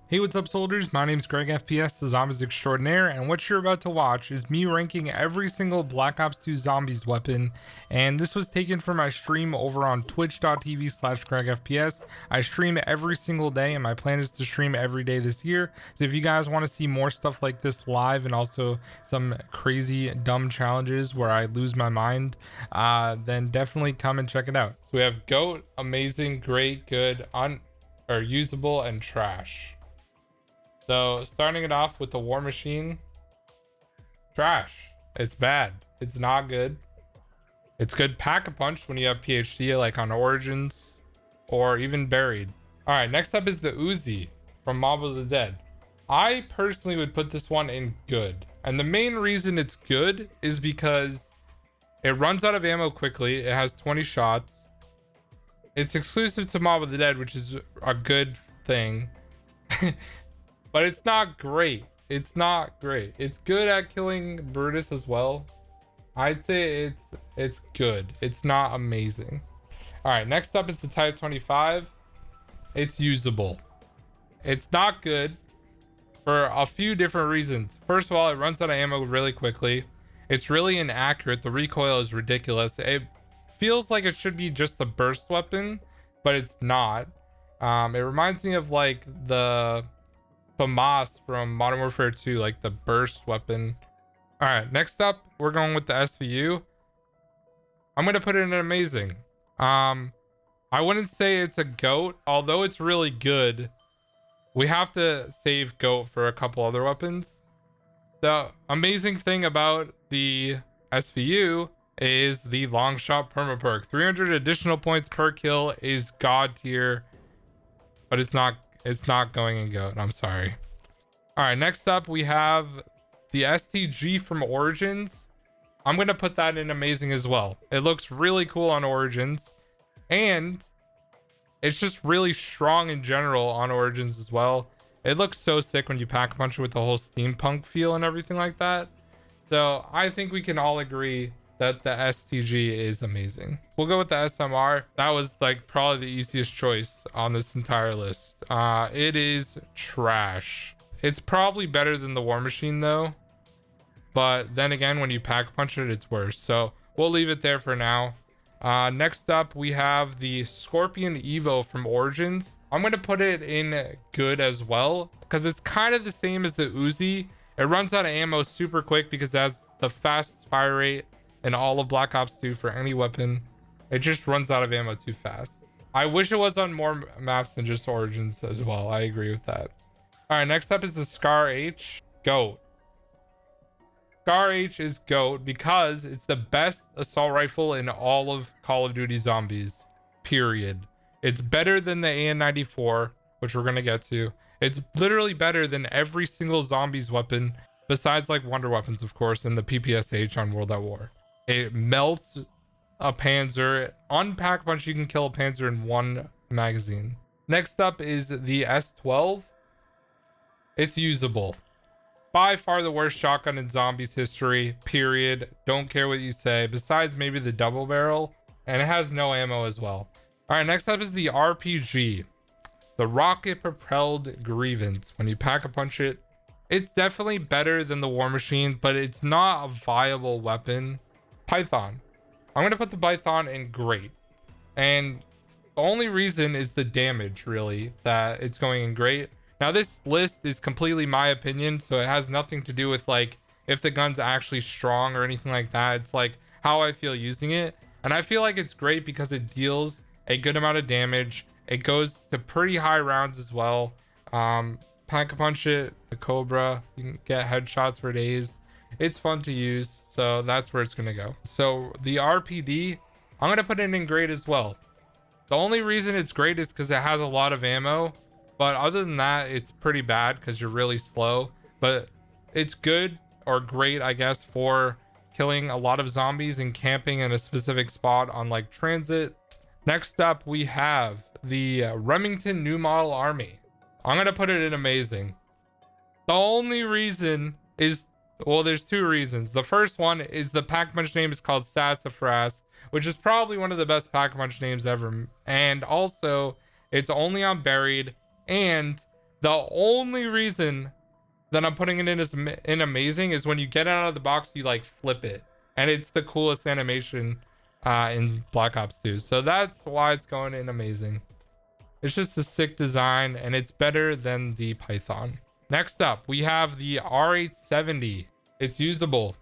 Hey, what's up, soldiers? My name's GregFPS, the Zombies Extraordinaire, and what you're about to watch is me ranking every single Black Ops 2 Zombies weapon, and this was taken from my stream over on twitch.tv/GregFPS. I stream every single day, and my plan is to stream every day this year, so if you guys want to see more stuff like this live and also some crazy, dumb challenges where I lose my mind, then definitely come and check it out. So we have GOAT, Amazing, Great, Good, Usable, and Trash. So starting it off with the War Machine, trash. It's bad. It's not good. It's good Pack-a-Punch when you have PhD, like on Origins or even Buried. All right, next up is the Uzi from Mob of the Dead. I personally would put this one in good. And the main reason it's good is because it runs out of ammo quickly. It has 20 shots. It's exclusive to Mob of the Dead, which is a good thing. But it's not great. It's not great. It's good at killing Brutus as well. I'd say it's good. It's not amazing. All right, next up is the Type 25. It's usable. It's not good for a few different reasons. First of all, it runs out of ammo really quickly. It's really inaccurate. The recoil is ridiculous. It feels like it should be just a burst weapon, but it's not. It reminds me of like the FAMAS from Modern Warfare 2, like the burst weapon. All right, next up, we're going with the SVU. I'm gonna put it in amazing. I wouldn't say it's a GOAT, although it's really good. We have to save GOAT for a couple other weapons. The amazing thing about the SVU is the long shot perma perk. 300 additional points per kill is god tier, but it's not going in GOAT. I'm sorry. All right, next up we have the STG from Origins. I'm gonna put that in amazing as well. It looks really cool on Origins, and it's just really strong in general on Origins as well. It looks so sick when you pack punch it with the whole steampunk feel and everything like that. So I think we can all agree that the STG is amazing. We'll go with the SMR. That was like probably the easiest choice on this entire list. It is trash. It's probably better than the War Machine though, but then again, when you pack punch it, it's worse. So we'll leave it there for now. Next up, we have the Scorpion Evo from Origins. I'm gonna put it in good as well because it's kind of the same as the Uzi. It runs out of ammo super quick because it has the fastest fire rate in all of Black Ops 2 for any weapon. It just runs out of ammo too fast. I wish it was on more maps than just Origins as well. I agree with that. All right, next up is the Scar H. GOAT. Scar H is GOAT because it's the best assault rifle in all of Call of Duty Zombies, period. It's better than the AN-94, which we're gonna get to. It's literally better than every single Zombies weapon besides like Wonder Weapons, of course, and the PPSH on World at War. It melts a Panzer. On Pack Punch, you can kill a Panzer in one magazine. Next up is the S12. It's usable. By far the worst shotgun in Zombies history, period. Don't care what you say, besides maybe the double barrel, and it has no ammo as well. All right, next up is the RPG. The rocket propelled Grievance. When you pack a punch it, it's definitely better than the War Machine, but it's not a viable weapon. Python. I'm gonna put the Python in great, and the only reason is the damage really that it's going in great. Now this list is completely my opinion, so it has nothing to do with like if the gun's actually strong or anything like that. It's like how I feel using it, and I feel like it's great because it deals a good amount of damage. It goes to pretty high rounds as well. Pack a punch it, the Cobra, you can get headshots for days. It's fun to use, so that's where it's gonna go. So the RPD, I'm gonna put it in great as well. The only reason it's great is because it has a lot of ammo, but other than that, it's pretty bad because you're really slow. But it's good or great, I guess, for killing a lot of zombies and camping in a specific spot on like transit. Next up, we have the Remington New Model Army. I'm gonna put it in amazing. The only reason is, well, there's two reasons. The first one is the Pack-a-Punch name is called Sassafras, which is probably one of the best Pack-a-Punch names ever. And also, it's only on Buried, and The only reason that I'm putting it in as in amazing is when you get it out of the box, you like flip it, and it's the coolest animation in Black Ops 2. So that's why it's going in amazing. It's just a sick design, and it's better than the Python. Next up, we have the R870. It's usable,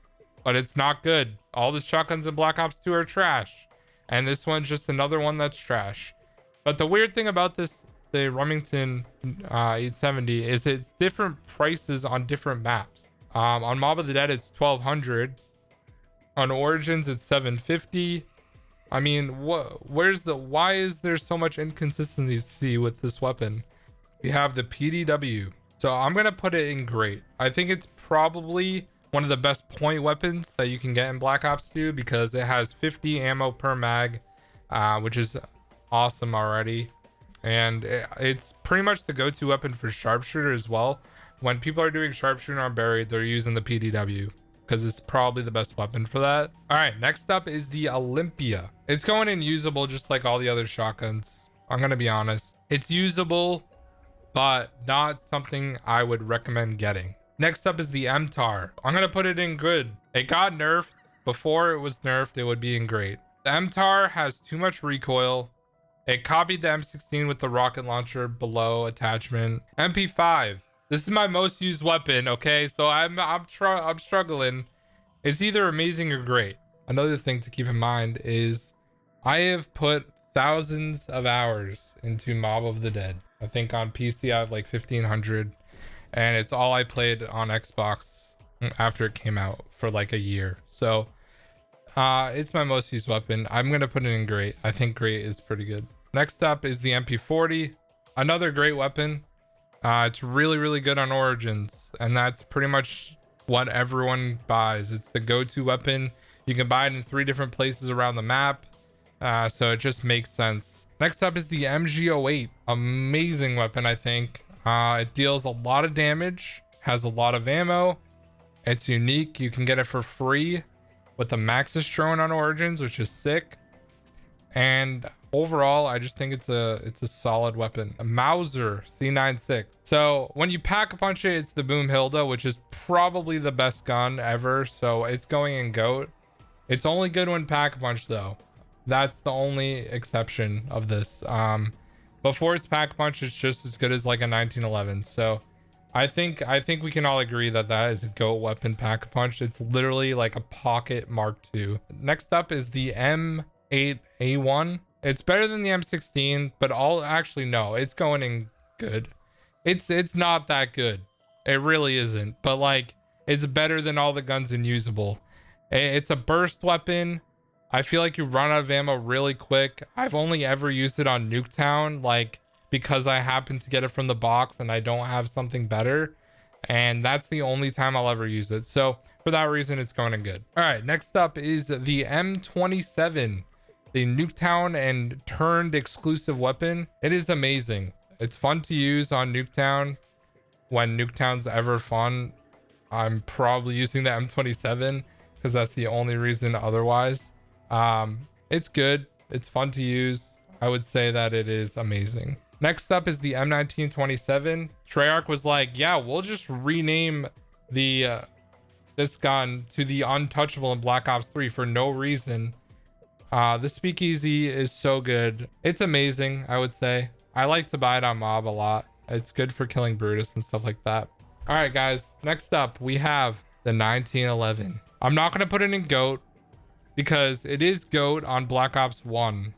but it's not good. All the shotguns in Black Ops 2 are trash, and this one's just another one that's trash. But the weird thing about this, the Remington 870, is it's different prices on different maps. On Mob of the Dead, it's 1200. On Origins, it's 750. I mean, why is there so much inconsistency with this weapon? We have the PDW. So I'm going to put it in great. I think it's probably one of the best point weapons that you can get in Black Ops 2 because it has 50 ammo per mag, which is awesome already. And it's pretty much the go-to weapon for sharpshooter as well. When people are doing sharpshooter on buried, they're using the PDW because it's probably the best weapon for that. All right, next up is the Olympia. It's going in usable just like all the other shotguns. I'm gonna be honest, it's usable, but not something I would recommend getting. Next up is the MTAR. I'm gonna put it in good. It got nerfed. Before it was nerfed, it would be in great. The MTAR has too much recoil. It copied the M16 with the rocket launcher below attachment. MP5. This is my most used weapon, okay? So I'm struggling. It's either amazing or great. Another thing to keep in mind is I have put thousands of hours into Mob of the Dead. I think on PC I have like 1500, and it's all I played on Xbox after it came out for like a year. So it's my most used weapon. I'm gonna put it in great. I think great is pretty good. Next up is the MP40, another great weapon. It's really good on Origins, and that's pretty much what everyone buys. It's the go-to weapon. You can buy it in 3 different places around the map, so it just makes sense. Next up is the MG08. Amazing weapon, I think. It deals a lot of damage, has a lot of ammo. It's unique. You can get it for free with the Maxis drone on Origins, which is sick. And overall, I just think it's a solid weapon. A Mauser C96. So when you pack a punch it, it's the Boom Hilda, which is probably the best gun ever. So it's going in GOAT. It's only good when pack a punch though. That's the only exception of this. Before it's pack punch, it's just as good as like a 1911. So I think we can all agree that that is a GOAT weapon, pack a punch. It's literally like a pocket Mark II. Next up is the M8A1. It's better than the M16, but actually no, it's going in good. It's not that good. It really isn't, but like it's better than all the guns in usable. It's a burst weapon. I feel like you run out of ammo really quick. I've only ever used it on Nuketown, like because I happen to get it from the box and I don't have something better, and that's the only time I'll ever use it. So for that reason, it's going in good. All right, next up is the M27. The Nuketown and turned exclusive weapon. It is amazing. It's fun to use on Nuketown. When Nuketown's ever fun, I'm probably using the M27 because that's the only reason otherwise. It's good. It's fun to use. I would say that it is amazing. Next up is the M1927. Treyarch was like, yeah, we'll just rename the this gun to the Untouchable in Black Ops 3 for no reason. The Speakeasy is so good. It's amazing, I would say. I like to buy it on Mob a lot. It's good for killing Brutus and stuff like that. All right, guys. Next up, we have the 1911. I'm not going to put it in GOAT because it is GOAT on Black Ops 1,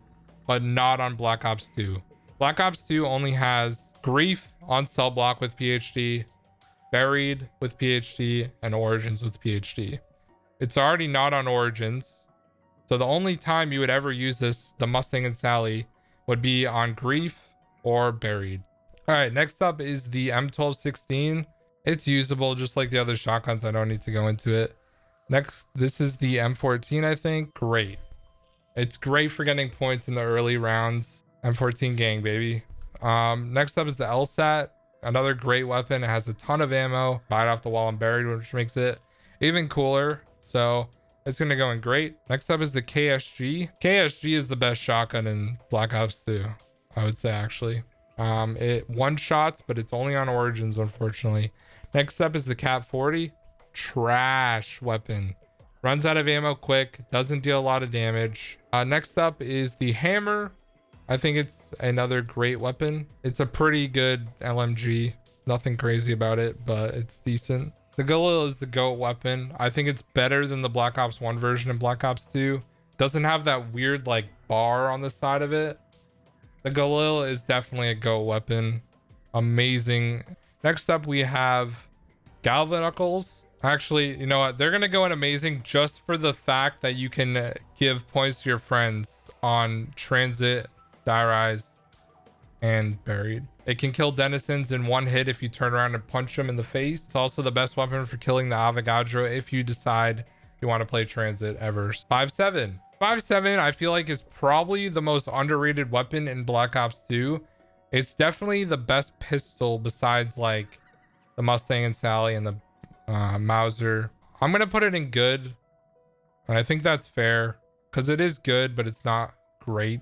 but not on Black Ops 2. Black Ops 2 only has Grief on Cell Block with PhD, Buried with PhD, and Origins with PhD. It's already not on Origins. So the only time you would ever use this, the Mustang and Sally, would be on Grief or Buried. All right, next up is the M1216. It's usable just like the other shotguns. I don't need to go into it. Next, this is the M14, I think. Great. It's great for getting points in the early rounds. M14 gang, baby. Next up is the LSAT. Another great weapon. It has a ton of ammo. Buy it off the wall and Buried, which makes it even cooler. So it's going to go in great. Next up is the KSG. KSG is the best shotgun in Black Ops 2, I would say, actually. It one shots, but it's only on Origins, unfortunately. Next up is the Cat 40. Trash weapon. Runs out of ammo quick, doesn't deal a lot of damage. Next up is the Hammer. I think it's another great weapon. It's a pretty good LMG. Nothing crazy about it, but it's decent. The Galil is the GOAT weapon. I think it's better than the Black Ops 1 version in Black Ops 2. Doesn't have that weird like bar on the side of it. The Galil is definitely a GOAT weapon. Amazing. Next up, we have Galvanuckles. Actually, you know what? They're going to go in amazing just for the fact that you can give points to your friends on Transit, Die Rise, and Buried. It can kill denizens in one hit if you turn around and punch them in the face. It's also the best weapon for killing the Avogadro if you decide you want to play Transit ever. 5.7. 5.7, I feel like, is probably the most underrated weapon in Black Ops 2. It's definitely the best pistol besides like the Mustang and Sally and the Mauser. I'm gonna put it in good, and I think that's fair because it is good, but it's not great.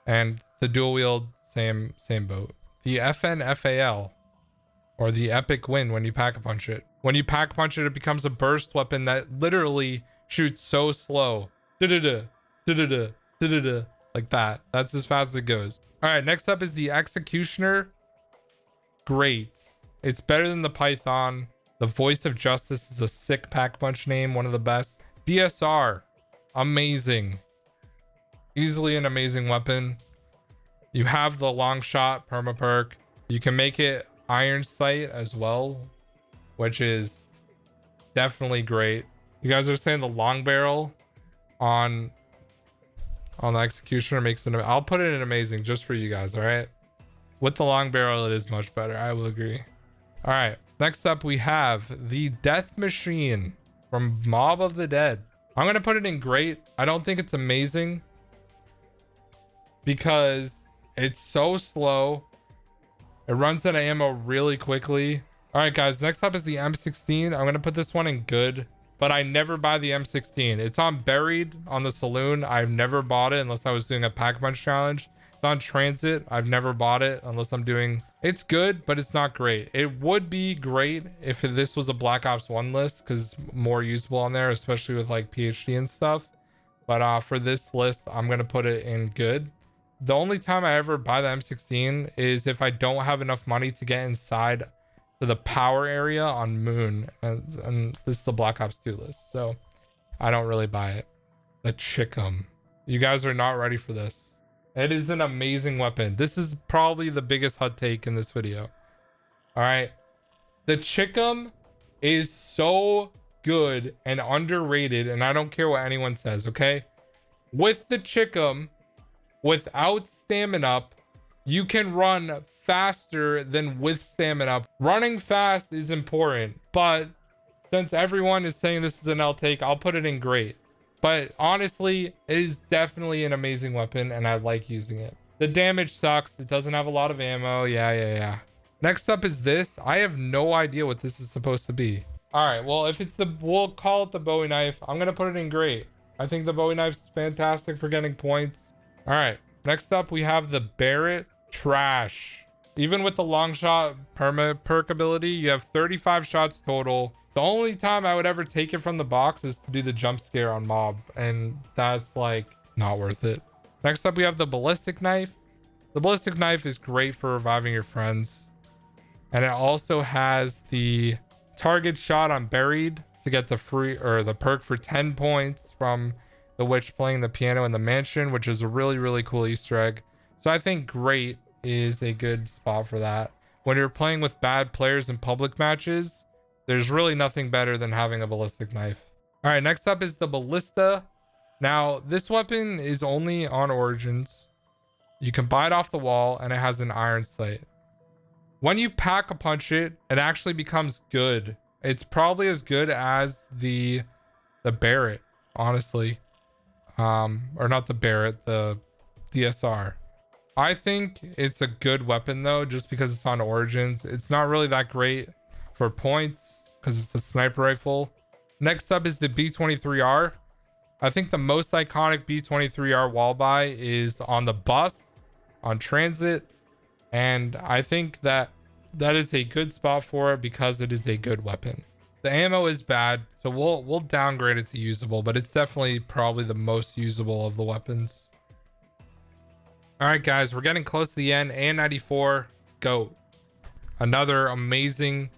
And the dual wield, same boat. The FNFAL, or the Epic Win, when you pack a punch it. When you pack punch it, it becomes a burst weapon that literally shoots so slow. Da-da-da, da-da-da, da-da-da, like that. That's as fast as it goes. All right, next up is the Executioner. Great. It's better than the Python. The Voice of Justice is a sick pack punch name, one of the best. DSR, amazing. Easily an amazing weapon. You have the long shot perma perk. You can make it iron sight as well, which is definitely great. You guys are saying the long barrel on the Executioner makes it. I'll put it in amazing just for you guys. All right, with the long barrel, it is much better. I will agree. All right, next up we have the Death Machine from Mob of the Dead. I'm gonna put it in great. I don't think it's amazing because it's so slow. It runs out of ammo really quickly. All right, guys, next up is the M16. I'm gonna put this one in good, but I never buy the M16. It's on Buried on the Saloon. I've never bought it unless I was doing a pack punch challenge. It's on Transit. I've never bought it unless I'm doing... It's good, but it's not great. It would be great if this was a Black Ops 1 list because more usable on there, especially with like PhD and stuff. But for this list, I'm gonna put it in good. The only time I ever buy the M16 is if I don't have enough money to get inside to the power area on Moon, and this is the Black Ops 2 list, so I don't really buy it. The Chickum. You guys are not ready for this. It is an amazing weapon. This is probably the biggest hot take in this video. All right, the Chickum is so good and underrated, and I don't care what anyone says. Okay, with the Chickum, without stamina up, you can run faster than with stamina. Running fast is important, but since everyone is saying this is an L take, I'll put it in great. But honestly, it is definitely an amazing weapon, and I like using it. The damage sucks. It doesn't have a lot of ammo. Yeah. Next up is this. I have no idea what this is supposed to be. All right, well, if it's we'll call it the Bowie knife. I'm gonna put it in great. I think the Bowie knife is fantastic for getting points. All right, next up we have the Barrett. Trash. Even with the long shot perma perk ability, you have 35 shots total. The only time I would ever take it from the box is to do the jump scare on Mob, and that's like not worth it. Next up we have the ballistic knife. The ballistic knife is great for reviving your friends, and it also has the target shot on Buried to get the free or the perk for 10 points from the witch playing the piano in the mansion, which is a really cool Easter egg. So I think great is a good spot for that. When you're playing with bad players in public matches, there's really nothing better than having a ballistic knife. All right, next up is the ballista. Now, this weapon is only on Origins. You can buy it off the wall, and it has an iron sight. When you pack a punch it, it actually becomes good. It's probably as good as the Barrett, honestly. Or not the Barrett, the DSR. I think it's a good weapon though, just because it's on Origins. It's not really that great for points because it's a sniper rifle. Next up is the B23R. I think the most iconic B23R wall buy is on the bus, on Transit, And I think that that is a good spot for it because it is a good weapon. The ammo is bad, so we'll downgrade it to usable, but it's definitely probably the most usable of the weapons. All right, guys, we're getting close to the end. AN-94 GOAT. Another amazing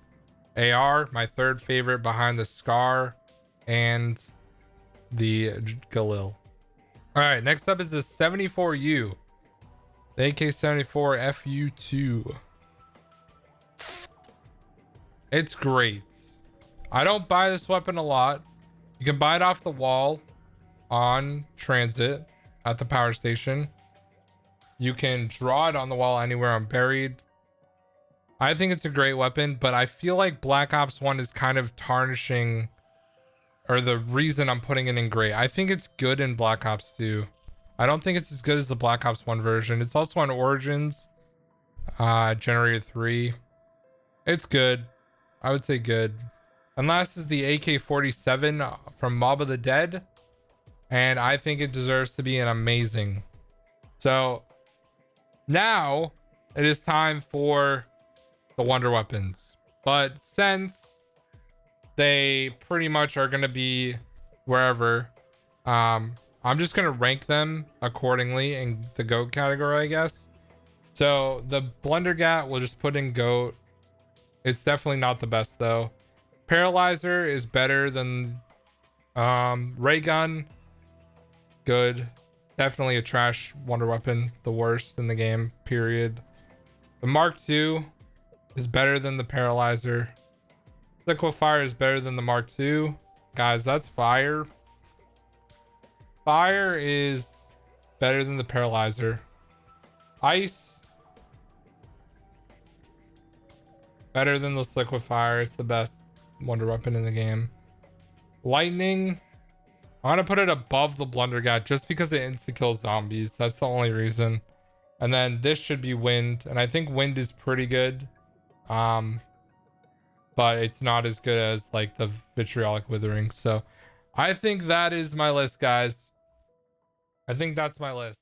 AR, my third favorite behind the Scar and the Galil. All right, next up is the 74U. The AK-74 FU2. It's great. I don't buy this weapon a lot. You can buy it off the wall on transit at the power station. You can draw it on the wall anywhere on buried. I think it's a great weapon, but I feel like Black Ops 1 is kind of tarnishing, or the reason I'm putting it in great. I think it's good in Black Ops 2. I don't think it's as good as the Black Ops 1 version. It's also on Origins, Generator 3. It's good. I would say good. And last is the AK-47 from Mob of the Dead. And I think it deserves to be an amazing. So now it is time for the Wonder Weapons. But since they pretty much are going to be wherever, I'm just going to rank them accordingly in the GOAT category, I guess. So the Blundergat we'll just put in GOAT. It's definitely not the best though. Paralyzer is better than Ray Gun. Good. Definitely a trash wonder weapon. The worst in the game, period. The Mark II is better than the Paralyzer. Liquefire is better than the Mark II. Guys, that's fire. Fire is better than the Paralyzer. Ice, better than the Liquefire. It's the best wonder weapon in the game. Lightning, I'm gonna put it above the Blundergat just because it insta-kills zombies. That's the only reason. And then this should be Wind, and I think Wind is pretty good. But it's not as good as like the Vitriolic Withering. So I think that is my list, guys. I think that's my list.